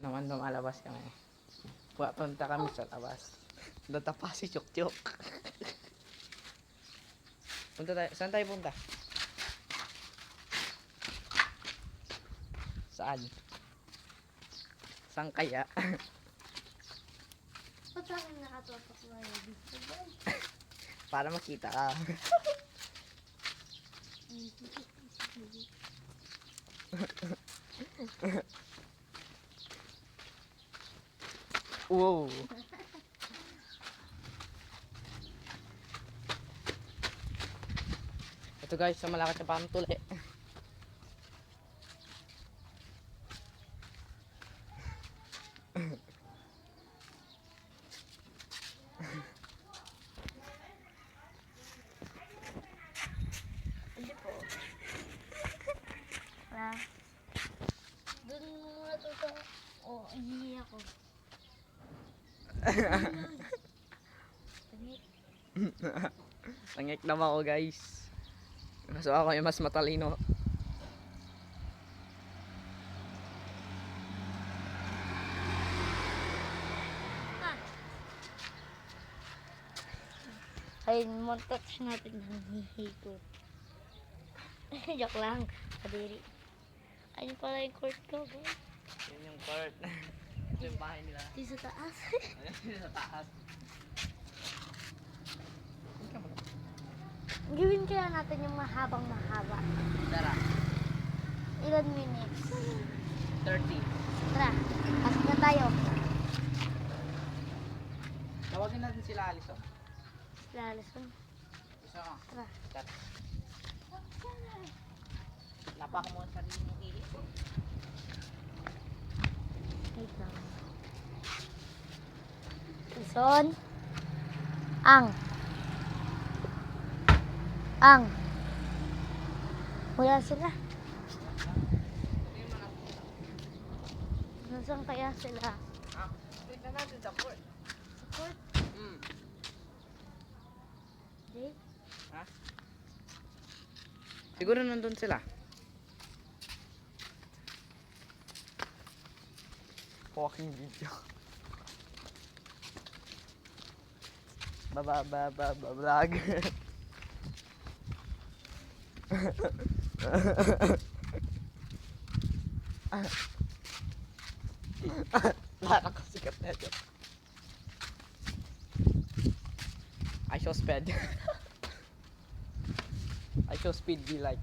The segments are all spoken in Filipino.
naman lumalabas kami. Punta kami sa labas. Data pa si Chuk-Chuk. Punta tayo. Saan tayo punta? Saan? Saan kaya? Ba't sa akin nakatutok na yung dito ba? Para makita ka. Wow. Ito guys, sa malakas na pantuli. Hindi po. Wala. Doon muna to sa... Oh, hindi ako. Nangik naman ako guys. So ako yung mas matalino. Ayun, montage natin ng hihi ko. Joke lang. Kadiri. Ayun pala yung court ko. Yun yung court. Ito yung bahay nila. Di sa taas. Ayun sa taas. Gawin kaya natin yung mahabang mahaba. Tara. Ilan minutes? 30. Tara, pasok na tayo. Tawagin natin sila Alison. Lalison. Isa ka. Tara. Tara. Lapak mo sa sarili mong ihi. Wait lang. Ison. Ang. Wala sila. Nasaan kaya sila? Ah, tignan natin sa court. Sa court? Di? Ha? Siguro nandun sila. Walking video. Vlog. Nakakasikat na dyan. I shall speed. I shall speed be like.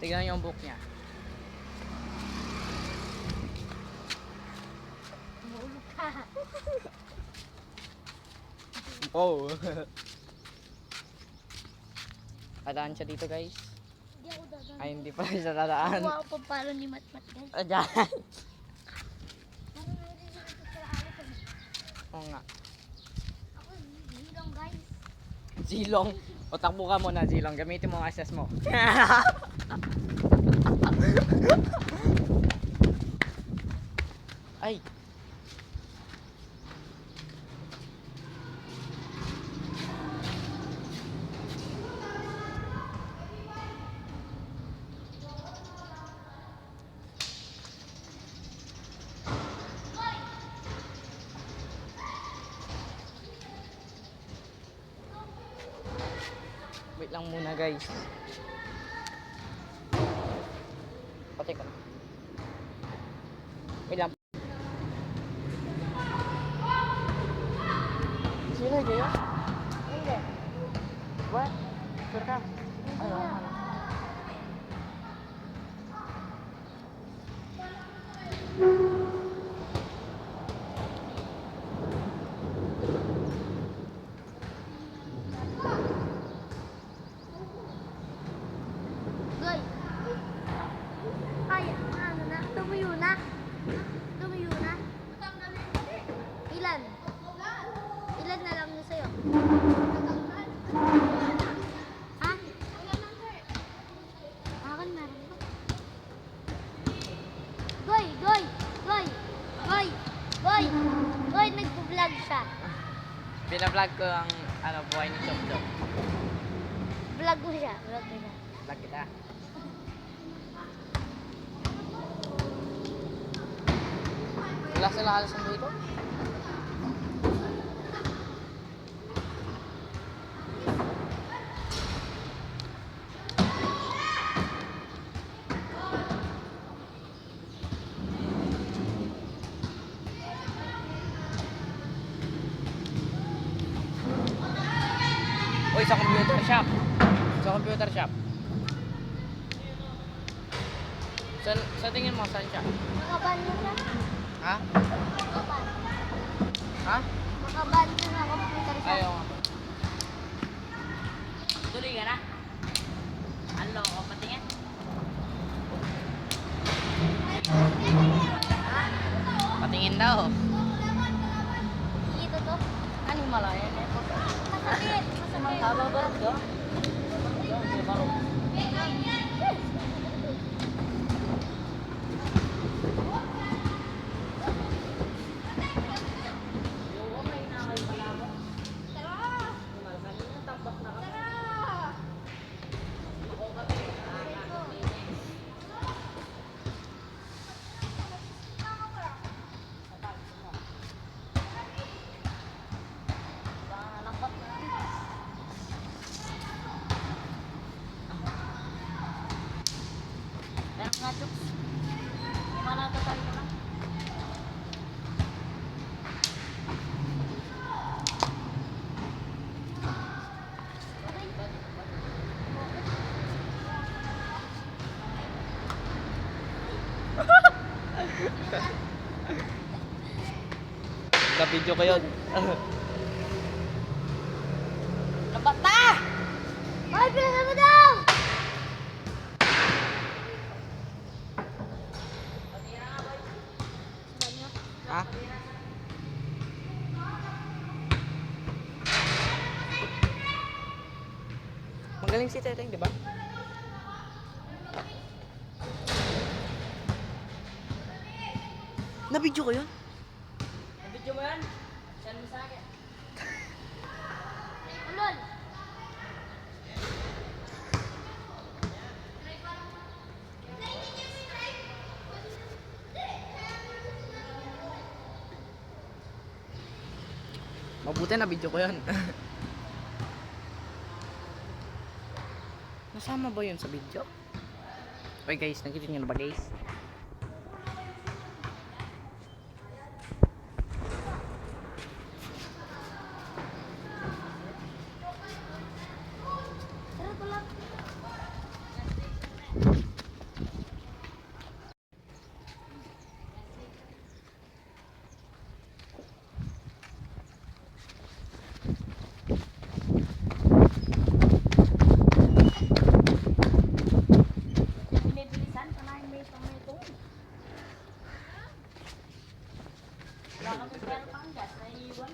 Tignan yung book niya. Mahulog ka. Oh. Dadaan siya dito guys. Hindi ako dadaan. Ay hindi pa siya dadaan. Kuha ko pa palo ni Matmat guys. Ayan. Parang hindi siya ito sa akin. Oo nga. Ako, hindi lang guys. Zilong. O takbo ka muna Zilong. Gamitin mo ang access mo. Ay. Wait lang muna guys. Pati ka. Wait lang. Sino kayo? Hindi. What? Sure ka? Hindi na. Goy. Kaya, ano na? Tumuyo na. Tumuyo na. Ilan? Ilan na lang na sa'yo? Ha? Boy! Boy, nagpo-vlog siya. Binablog ko ang buhay ni Chop Chop. Vlog mo siya. Vlog mo siya. Vlog kita. Wala sila halos ang dito. Uy, sa computer shop. Sa computer shop. Sa tingin mo, saan siya? Makaban mo siya. Ha? Makaban. Ha? Makaban mo na computer siya. Ayaw nga. Tuloy ka na. Ano ko patingin? Patingin daw. Dito to. Ano malaya? Masakit. Masakit. Barok to? Barok. Meron nga, Chooks. Mana to tayo na? Ka-video ko yun. Labat na! Ay, pinasa mo daw! Ha? Magaling si Teteng, di ba? Na-video ko yun? Na-video mo yun? Send mo sa akin. Ulol! Mabuti na video ko yun. Nasama ba yun sa video? Oy guys, nakita nyo na ba guys? Tara ko lang. Binibilisan, kanahin may tomato. Wala kami pera pang gas, naiiwan.